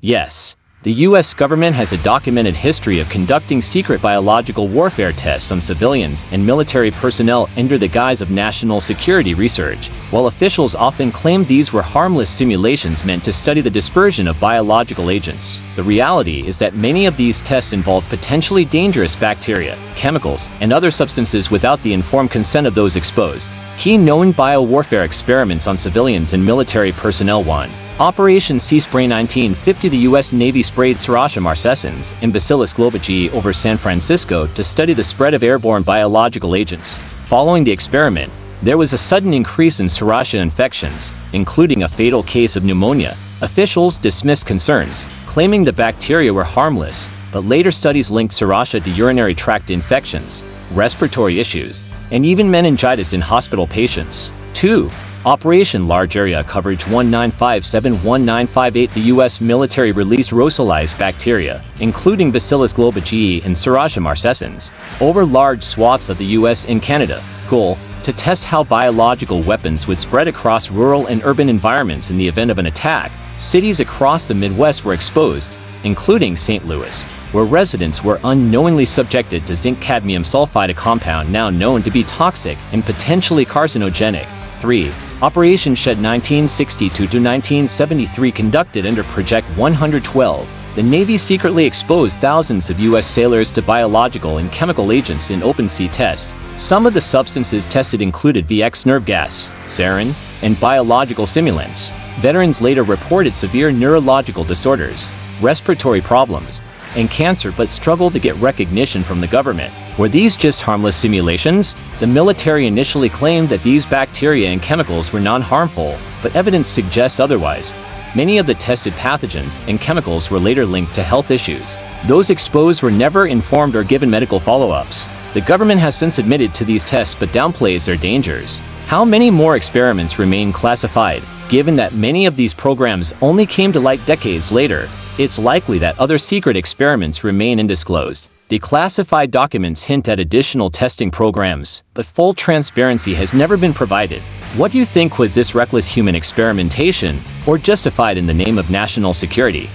Yes, the U.S. government has a documented history of conducting secret biological warfare tests on civilians and military personnel under the guise of national security research. While officials often claimed these were harmless simulations meant to study the dispersion of biological agents, the reality is that many of these tests involved potentially dangerous bacteria, chemicals, and other substances without the informed consent of those exposed. Key known biowarfare experiments on civilians and military personnel. 1. Operation Sea Spray. 1950, the U.S. Navy sprayed Serratia marcescens and Bacillus globigii over San Francisco to study the spread of airborne biological agents. Following the experiment, there was a sudden increase in Serratia infections, including a fatal case of pneumonia. Officials dismissed concerns, claiming the bacteria were harmless, but later studies linked Serratia to urinary tract infections, respiratory issues, and even meningitis in hospital patients. 2. Operation Large Area Coverage. 1957-1958, the U.S. military released rosolized bacteria, including Bacillus globigii and Serratia marcescens, over large swaths of the U.S. and Canada. Goal: to test how biological weapons would spread across rural and urban environments in the event of an attack. Cities across the Midwest were exposed, including St. Louis, where residents were unknowingly subjected to zinc-cadmium sulfide, a compound now known to be toxic and potentially carcinogenic. 3. Operation Shed. 1962-1973, conducted under Project 112, the Navy secretly exposed thousands of U.S. sailors to biological and chemical agents in open-sea tests. Some of the substances tested included VX nerve gas, sarin, and biological simulants. Veterans later reported severe neurological disorders, respiratory problems, and cancer, but struggled to get recognition from the government. Were these just harmless simulations? The military initially claimed that these bacteria and chemicals were non-harmful, but evidence suggests otherwise. Many of the tested pathogens and chemicals were later linked to health issues. Those exposed were never informed or given medical follow-ups. The government has since admitted to these tests but downplays their dangers. How many more experiments remain classified? Given that many of these programs only came to light decades later, it's likely that other secret experiments remain undisclosed. Declassified documents hint at additional testing programs, but full transparency has never been provided. What do you think? Was this reckless human experimentation, or justified in the name of national security?